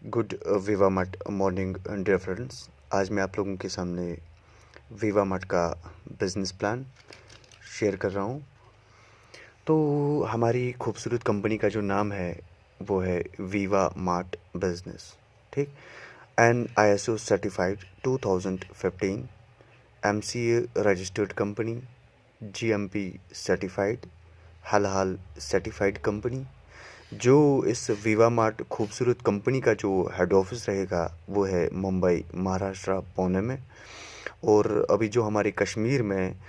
Good Viva Mart morning dear friends. आज मैं आप लोगों के सामने वीवा मार्ट का बिजनेस प्लान शेयर कर रहा हूँ। तो हमारी खूबसूरत कंपनी का जो नाम है वो है वीवा मार्ट बिजनेस। ठीक, an ISO certified 2015, MCA registered company, GMP certified, हाल सर्टिफाइड कंपनी। जो इस वीवा मार्ट खूबसूरत कंपनी का जो हेड ऑफिस रहेगा वो है मुंबई महाराष्ट्र पुणे में। और अभी जो हमारे कश्मीर में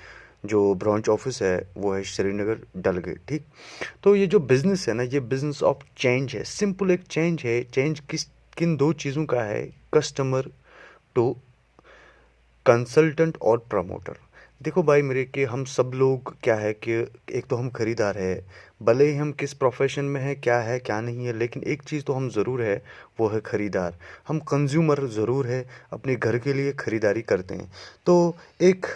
जो ब्रांच ऑफिस है वो है श्रीनगर डलगेट। ठीक, तो ये जो बिज़नेस है ना, ये बिज़नेस ऑफ चेंज है। सिंपल एक चेंज है। चेंज किन दो चीज़ों का है? कस्टमर टू कंसल्टेंट और प्रमोटर। देखो भाई मेरे, कि हम सब लोग क्या है कि एक तो हम खरीदार है, भले ही हम किस प्रोफेशन में है, क्या है क्या नहीं है, लेकिन एक चीज़ तो हम ज़रूर है, वो है खरीदार। हम कंज्यूमर ज़रूर है, अपने घर के लिए ख़रीदारी करते हैं। तो एक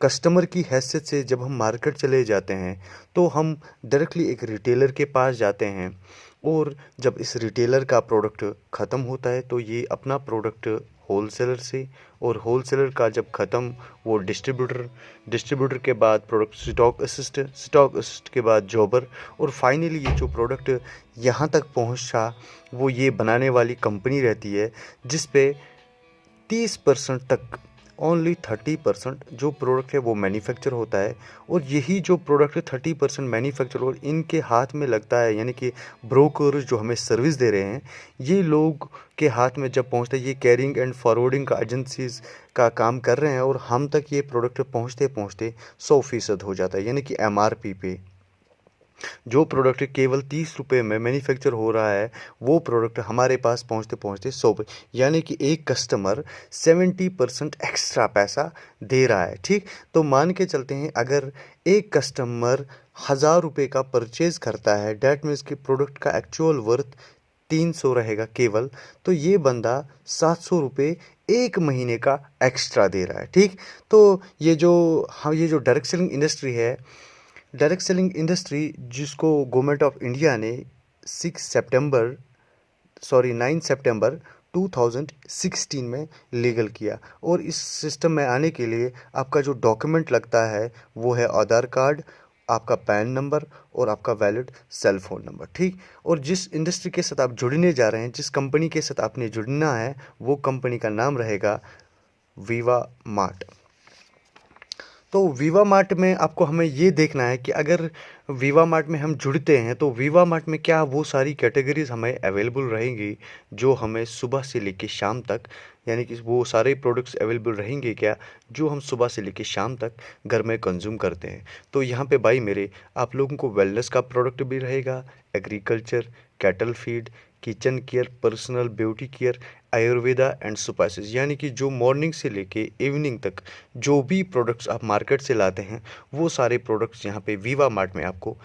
कस्टमर की हैसियत से जब हम मार्केट चले जाते हैं तो हम डायरेक्टली एक रिटेलर के पास जाते हैं। और जब इस रिटेलर का प्रोडक्ट ख़त्म होता है तो ये अपना प्रोडक्ट होलसेलर से, और होलसेलर का जब ख़त्म वो डिस्ट्रीब्यूटर के बाद प्रोडक्ट स्टॉक असिस्ट के बाद जॉबर, और फाइनली ये जो प्रोडक्ट यहाँ तक पहुँचा वो ये बनाने वाली कंपनी रहती है, जिस पे 30% तक, ओनली 30% जो प्रोडक्ट है वो मैन्युफैक्चर होता है। और यही जो प्रोडक्ट 30% मैन्युफैक्चर और इनके हाथ में लगता है, यानी कि ब्रोकर जो हमें सर्विस दे रहे हैं, ये लोग के हाथ में जब पहुंचता है, ये कैरिंग एंड फॉरवर्डिंग का एजेंसीज का काम कर रहे हैं, और हम तक ये प्रोडक्ट पहुंचते पहुंचते 100% हो जाता है। यानी कि MRP पे जो प्रोडक्ट केवल 30 रुपये में मैन्युफैक्चर हो रहा है, वो प्रोडक्ट हमारे पास पहुंचते पहुंचते 100 पे, यानी कि एक कस्टमर 70% एक्स्ट्रा पैसा दे रहा है। ठीक, तो मान के चलते हैं अगर एक कस्टमर 1000 रुपये का परचेज करता है, डैट मीन्स कि प्रोडक्ट का एक्चुअल वर्थ 300 रहेगा केवल, तो ये बंदा 700 रुपये एक महीने का एक्स्ट्रा दे रहा है। ठीक, तो ये जो डायरेक्ट सेलिंग इंडस्ट्री है, डायरेक्ट सेलिंग इंडस्ट्री जिसको गवर्नमेंट ऑफ इंडिया ने 9 सितंबर 2016 में लीगल किया। और इस सिस्टम में आने के लिए आपका जो डॉक्यूमेंट लगता है वो है आधार कार्ड, आपका पैन नंबर और आपका वैलिड सेल फ़ोन नंबर। ठीक, और जिस इंडस्ट्री के साथ आप जुड़ने जा रहे हैं, जिस कंपनी के साथ आपने जुड़ना है, वो कंपनी का नाम रहेगा वीवा मार्ट। तो वीवा मार्ट में आपको हमें ये देखना है कि अगर वीवा मार्ट में हम जुड़ते हैं तो वीवा मार्ट में क्या वो सारी कैटेगरीज हमें अवेलेबल रहेंगी जो हमें सुबह से लेकर शाम तक, यानी कि वो सारे प्रोडक्ट्स अवेलेबल रहेंगे क्या जो हम सुबह से लेकर शाम तक घर में कंज्यूम करते हैं। तो यहाँ पे भाई मेरे, आप लोगों को वेलनेस का प्रोडक्ट भी रहेगा, agriculture, cattle feed, kitchen care, personal beauty care, Ayurveda and spices, यानी कि जो मॉर्निंग से लेके इवनिंग तक जो भी प्रोडक्ट्स आप मार्केट से लाते हैं वो सारे प्रोडक्ट्स यहाँ पे वीवा मार्ट में आपको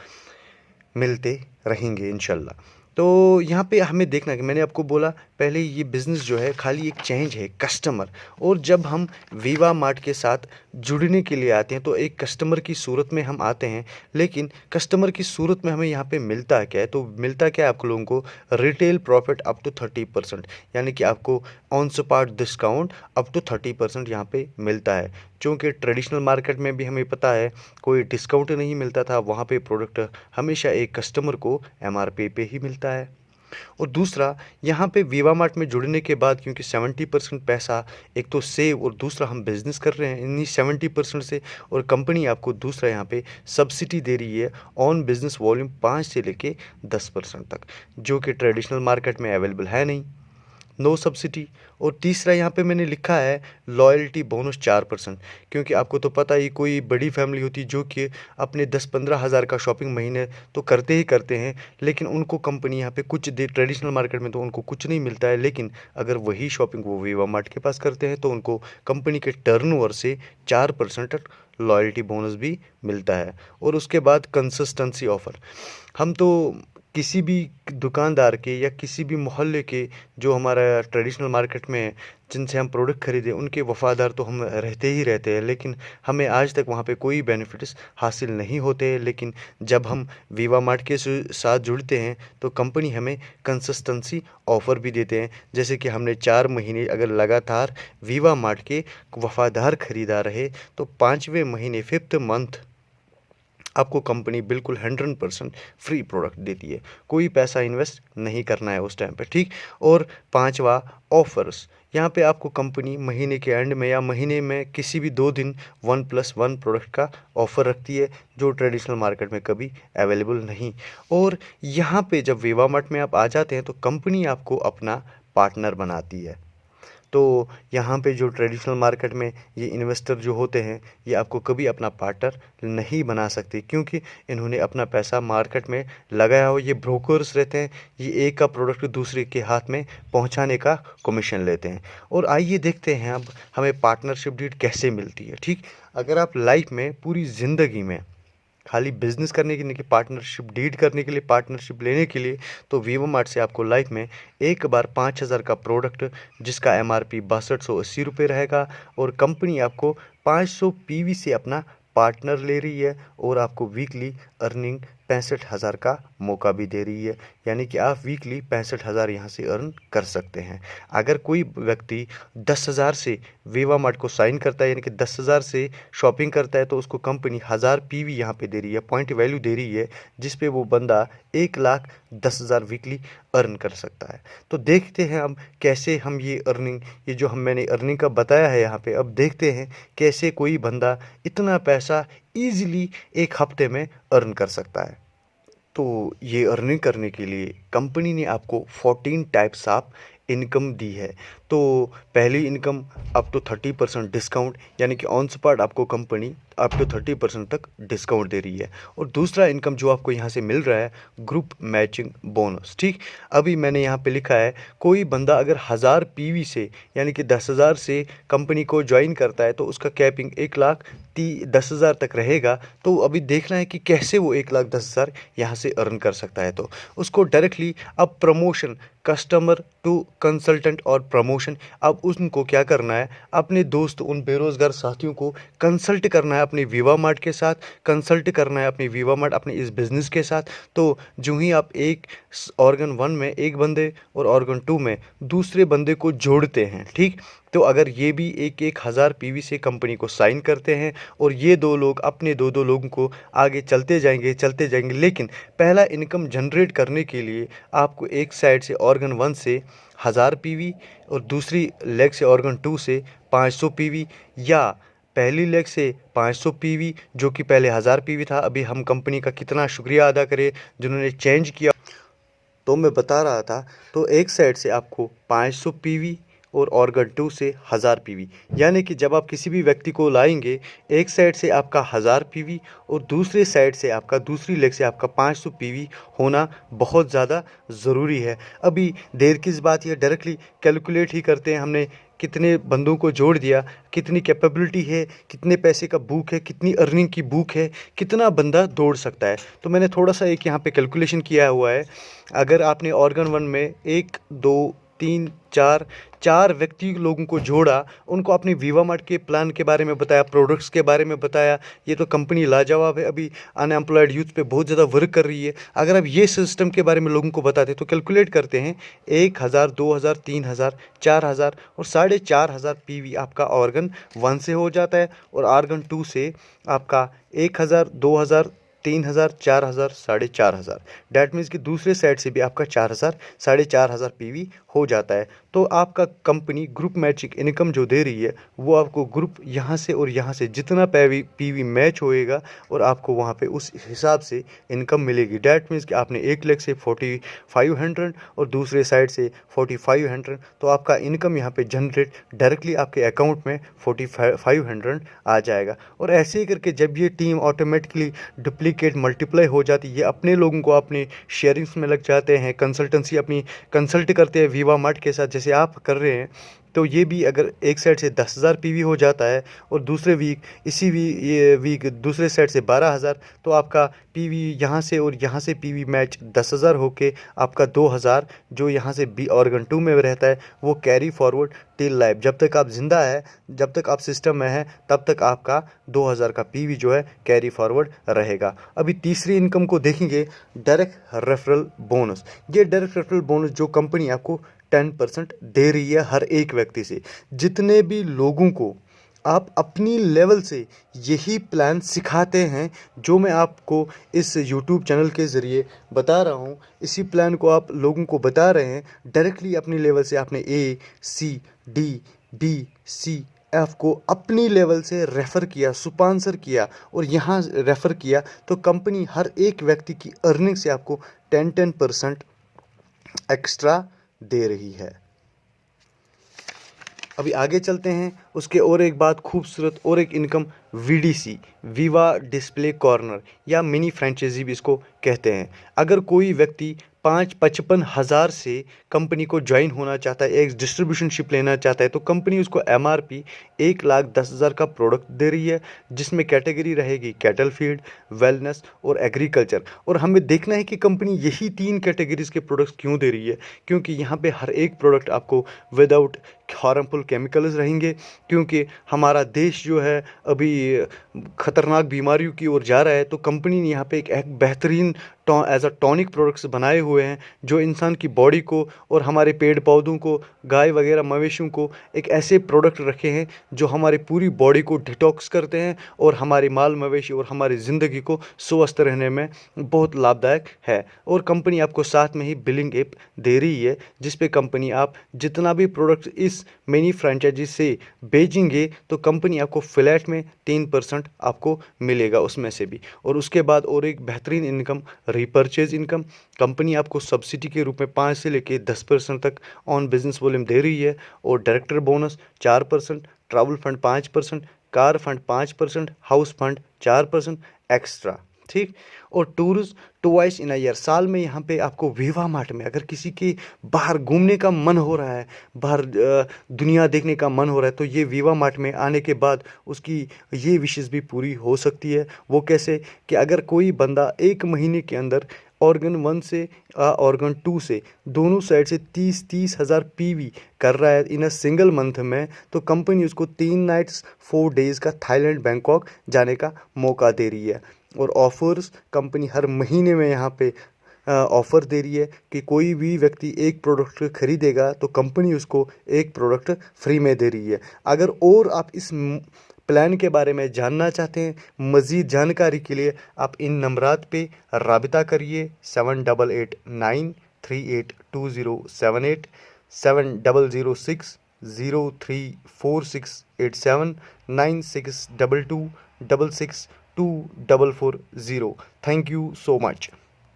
मिलते रहेंगे इंशाल्लाह। तो यहाँ पे हमें देखना कि मैंने आपको बोला पहले, ये बिज़नेस जो है खाली एक चेंज है कस्टमर। और जब हम वीवा मार्ट के साथ जुड़ने के लिए आते हैं तो एक कस्टमर की सूरत में हम आते हैं, लेकिन कस्टमर की सूरत में हमें यहाँ पे मिलता क्या है? तो मिलता क्या है आप लोगों को? रिटेल प्रॉफिट अप टू 30%, यानी कि आपको on spot discount up to 30% यहाँ पे मिलता है। क्योंकि ट्रेडिशनल मार्केट में भी हमें पता है कोई डिस्काउंट नहीं मिलता था, वहाँ पे प्रोडक्ट हमेशा एक कस्टमर को MRP पे ही मिलता है। और दूसरा, यहाँ पे वीवा मार्ट में जुड़ने के बाद क्योंकि 70% पैसा एक तो सेव, और दूसरा हम बिज़नेस कर रहे हैं इन्हीं 70% से, और कंपनी आपको दूसरा यहाँ पे सब्सिडी दे रही है ऑन बिज़नेस वॉल्यूम 5 से लेके 10% तक, जो कि ट्रेडिशनल मार्केट में अवेलेबल है नहीं, नो सब्सिडी। और तीसरा यहाँ पे मैंने लिखा है लॉयल्टी बोनस 4%, क्योंकि आपको तो पता ही कोई बड़ी फैमिली होती है जो कि अपने 10-15 हज़ार का शॉपिंग महीने तो करते ही करते हैं, लेकिन उनको कंपनी यहाँ पे कुछ दे, ट्रेडिशनल मार्केट में तो उनको कुछ नहीं मिलता है, लेकिन अगर वही शॉपिंग वो वीवा मार्ट के पास करते हैं तो उनको कंपनी के टर्नओवर से 4% लॉयल्टी बोनस भी मिलता है। और उसके बाद कंसिस्टेंसी ऑफ़र, हम तो किसी भी दुकानदार के या किसी भी मोहल्ले के जो हमारा ट्रेडिशनल मार्केट में जिनसे हम प्रोडक्ट खरीदें उनके वफ़ादार तो हम रहते ही रहते हैं, लेकिन हमें आज तक वहाँ पे कोई बेनिफिट्स हासिल नहीं होते। लेकिन जब हम वीवा मार्ट के साथ जुड़ते हैं तो कंपनी हमें कंसिस्टेंसी ऑफ़र भी देते हैं। जैसे कि हमने 4 महीने अगर लगातार वीवा मार्ट के वफ़ादार ख़रीदार रहे तो 5वें महीने 5th मंथ आपको कंपनी बिल्कुल 100% फ्री प्रोडक्ट देती है। कोई पैसा इन्वेस्ट नहीं करना है उस टाइम पे, ठीक। और 5वां ऑफ़र्स, यहाँ पे आपको कंपनी महीने के एंड में या महीने में किसी भी 2 दिन 1+1 प्रोडक्ट का ऑफ़र रखती है, जो ट्रेडिशनल मार्केट में कभी अवेलेबल नहीं। और यहाँ पे जब वीवा मार्ट में आप आ जाते हैं तो कंपनी आपको अपना पार्टनर बनाती है। तो यहाँ पे जो ट्रेडिशनल मार्केट में ये इन्वेस्टर जो होते हैं ये आपको कभी अपना पार्टनर नहीं बना सकते, क्योंकि इन्होंने अपना पैसा मार्केट में लगाया हो। ये ब्रोकर्स रहते हैं, ये एक का प्रोडक्ट दूसरे के हाथ में पहुँचाने का कमीशन लेते हैं। और आइए देखते हैं अब हमें पार्टनरशिप डीड कैसे मिलती है, ठीक। अगर आप लाइफ में पूरी ज़िंदगी में खाली बिज़नेस करने के लिए, पार्टनरशिप डीड करने के लिए, पार्टनरशिप लेने के लिए, तो वीवा मार्ट से आपको लाइफ में एक बार 5,000 का प्रोडक्ट जिसका MRP 6280 रुपये रहेगा और कंपनी आपको 500 PV से अपना पार्टनर ले रही है और आपको वीकली अर्निंग 65,000 का मौका भी दे रही है। यानी कि आप वीकली 65,000 यहाँ से अर्न कर सकते हैं। अगर कोई व्यक्ति 10,000 से वीवा मार्ट को साइन करता है, यानी कि 10,000 से शॉपिंग करता है, तो उसको कंपनी 1000 PV यहाँ पे दे रही है, पॉइंट वैल्यू दे रही है, जिस पे वो बंदा 1,10,000 वीकली अर्न कर सकता है। तो देखते हैं अब कैसे हम ये अर्निंग, ये जो मैंने अर्निंग का बताया है यहाँ पे, अब देखते हैं कैसे कोई बंदा इतना पैसा ईज़िली एक हफ्ते में अर्न कर सकता है। तो ये अर्निंग करने के लिए कंपनी ने आपको 14 टाइप्स ऑफ इनकम दी है। तो पहली इनकम अप टू 30% डिस्काउंट, यानी कि ऑन स्पॉट आपको कंपनी अप टू 30% तक डिस्काउंट दे रही है। और दूसरा इनकम जो आपको यहाँ से मिल रहा है, ग्रुप मैचिंग बोनस, ठीक। अभी मैंने यहाँ पे लिखा है कोई बंदा अगर 1000 PV से यानी कि 10,000 से कंपनी को ज्वाइन करता है तो उसका कैपिंग 1,10,000 तक रहेगा। तो अभी देखना है कि कैसे वो 1,10,000 यहाँ से अर्न कर सकता है। तो उसको डायरेक्टली अब प्रमोशन, कस्टमर टू कंसल्टेंट और प्रमोशन, अब उनको क्या करना है, अपने दोस्त उन बेरोज़गार साथियों को कंसल्ट करना है, अपने वीवा मार्ट के साथ कंसल्ट करना है, अपने वीवा मार्ट अपने इस बिज़नेस के साथ। तो जो ही आप एक ऑर्गन 1 में एक बंदे और ऑर्गन 2 में दूसरे बंदे को जोड़ते हैं, ठीक। तो अगर ये भी 1,000 PV से कंपनी को साइन करते हैं और ये 2 लोग अपने 2 लोगों को आगे चलते जाएंगे, लेकिन पहला इनकम जनरेट करने के लिए आपको एक साइड से ऑर्गन 1 से 1000 PV और दूसरी लेग से ऑर्गन 2 से 500 PV, या पहली लेग से 500 PV जो कि पहले 1000 PV था। अभी हम कंपनी का कितना शुक्रिया अदा करें जिन्होंने चेंज किया। तो मैं बता रहा था, तो एक साइड से आपको 500 PV और ऑर्गन 2 से 1000 PV, यानी कि जब आप किसी भी व्यक्ति को लाएंगे, एक साइड से आपका 1000 PV और दूसरे साइड से आपका, दूसरी लेग से आपका 500 PV होना बहुत ज़्यादा ज़रूरी है। अभी देर किस बात, ये डायरेक्टली कैलकुलेट ही करते हैं। हमने कितने बंदों को जोड़ दिया, कितनी कैपेबिलिटी है, कितने पैसे का बुक है, कितनी अर्निंग की बुक है, कितना बंदा दौड़ सकता है। तो मैंने थोड़ा सा एक यहाँ पे कैलकुलेशन किया हुआ है। अगर आपने ऑर्गन 1 में 1, 2, 3, 4 व्यक्ति लोगों को जोड़ा, उनको अपने वीवा मार्ट के प्लान के बारे में बताया, प्रोडक्ट्स के बारे में बताया, ये तो कंपनी लाजवाब है, अभी अनएम्प्लॉयड यूथ पे बहुत ज़्यादा वर्क कर रही है। अगर आप ये सिस्टम के बारे में लोगों को बताते तो कैलकुलेट करते हैं 1,000, 2,000, 3,000, 4,000 और 4,500 PV आपका ऑर्गन 1 से हो जाता है और ऑर्गन 2 से आपका 1,000, 2,000, 3,000, 4,000, 4,500। डैट मीन्स कि दूसरे साइड से भी आपका 4,000, 4,500 PV हो जाता है। तो आपका कंपनी ग्रुप मैचिंग इनकम जो दे रही है वो आपको ग्रुप यहाँ से और यहाँ से जितना PV मैच होएगा और आपको वहाँ पे उस हिसाब से इनकम मिलेगी। डैट मीन्स कि आपने एक लेग से 4,500 और दूसरे साइड से 4,500, तो आपका इनकम यहाँ पे जनरेट डायरेक्टली आपके अकाउंट में 4,500 आ जाएगा। और ऐसे ही करके जब ये टीम ऑटोमेटिकली डुप्लीकेट मल्टीप्लाई हो जाती है, अपने लोगों को अपने शेयरिंग्स में लग जाते हैं, कंसल्टेंसी अपनी कंसल्ट करते हैं वीवा मार्ट के साथ जैसे आप कर रहे हैं, तो ये भी अगर एक साइड से 10,000 पीवी हो जाता है और दूसरे वीक ये वीक दूसरे साइड से 12,000, तो आपका पीवी यहाँ से और यहाँ से पीवी मैच 10,000 होके आपका 2,000 जो यहाँ से बी ऑर्गन 2 में रहता है वो कैरी फॉरवर्ड टिल लाइफ। जब तक आप जिंदा है, जब तक आप सिस्टम में है, तब तक आपका 2,000 का पीवी जो है कैरी फॉरवर्ड रहेगा। अभी तीसरी इनकम को देखेंगे, डायरेक्ट रेफरल बोनस। ये डायरेक्ट रेफरल बोनस जो कंपनी आपको 10% दे रही है हर एक व्यक्ति से। जितने भी लोगों को आप अपनी लेवल से यही प्लान सिखाते हैं जो मैं आपको इस YouTube चैनल के ज़रिए बता रहा हूँ, इसी प्लान को आप लोगों को बता रहे हैं डायरेक्टली अपनी लेवल से। आपने ACDBCF को अपनी लेवल से रेफ़र किया, स्पॉन्सर किया और यहाँ रेफ़र किया, तो कंपनी हर एक व्यक्ति की अर्निंग से आपको 10% एक्स्ट्रा दे रही है। अभी आगे चलते हैं, उसके और एक बात खूबसूरत और एक इनकम VDC, विवा डिस्प्ले कॉर्नर या मिनी फ्रेंचाइजी भी इसको कहते हैं। अगर कोई व्यक्ति 55,000 से कंपनी को ज्वाइन होना चाहता है, एक डिस्ट्रीब्यूशनशिप लेना चाहता है, तो कंपनी उसको MRP 1,10,000 का प्रोडक्ट दे रही है, जिसमें कैटेगरी रहेगी कैटल फीड, वेलनेस और एग्रीकल्चर। और हमें देखना है कि कंपनी यही 3 कैटेगरीज के प्रोडक्ट्स क्यों दे रही है, क्योंकि यहाँ पे हर एक प्रोडक्ट आपको विदाउट हार्मफुल केमिकल्स रहेंगे, क्योंकि हमारा देश जो है अभी ख़तरनाक बीमारियों की ओर जा रहा है। तो कंपनी ने यहाँ पे एक बेहतरीन एज अ टॉनिक प्रोडक्ट्स बनाए हुए हैं जो इंसान की बॉडी को और हमारे पेड़ पौधों को, गाय वगैरह मवेशियों को एक ऐसे प्रोडक्ट रखे हैं जो हमारी पूरी बॉडी को डिटॉक्स करते हैं और हमारे माल मवेशी और हमारी ज़िंदगी को स्वस्थ रहने में बहुत लाभदायक है। और कंपनी आपको साथ में ही बिलिंग ऐप दे रही है, जिस पे कंपनी आप जितना भी प्रोडक्ट इस मिनी फ्रेंचाइजी से बेचेंगे तो कंपनी आपको फ्लैट में 3% आपको मिलेगा उसमें से भी। और उसके बाद और एक बेहतरीन इनकम रीपर्चेज इनकम। कंपनी आपको सब्सिडी के रूप में 5 से लेकर 10% तक ऑन बिजनेस वॉल्यूम दे रही है। और director bonus 4%, travel fund 5%, car fund 5%, house fund 4% extra, ठीक। और tours twice in a year, साल में यहाँ पे आपको विवा मार्ट में अगर किसी के बाहर घूमने का मन हो रहा है, बाहर दुनिया देखने का मन हो रहा है, तो ये विवा मार्ट में आने के बाद उसकी ये विशेष भी पूरी हो सकती है। वो कैसे कि अगर कोई बंदा 1 महीने के अंदर ऑर्गन 1 से ऑर्गन 2 से दोनों साइड से 30,000 पीवी कर रहा है इन अ सिंगल मंथ में, तो कंपनी उसको 3 नाइट्स 4 डेज़ का थाईलैंड बैंकॉक जाने का मौका दे रही है। और ऑफर्स कंपनी हर महीने में यहाँ पे ऑफ़र दे रही है कि कोई भी व्यक्ति एक प्रोडक्ट खरीदेगा तो कंपनी उसको एक प्रोडक्ट फ्री में दे रही है। अगर और आप इस प्लान के बारे में जानना चाहते हैं, मज़ीद जानकारी के लिए आप इन नंबरात पे राबिता करिए 7889382078, 7006034687, 9622662440। Thank you so much.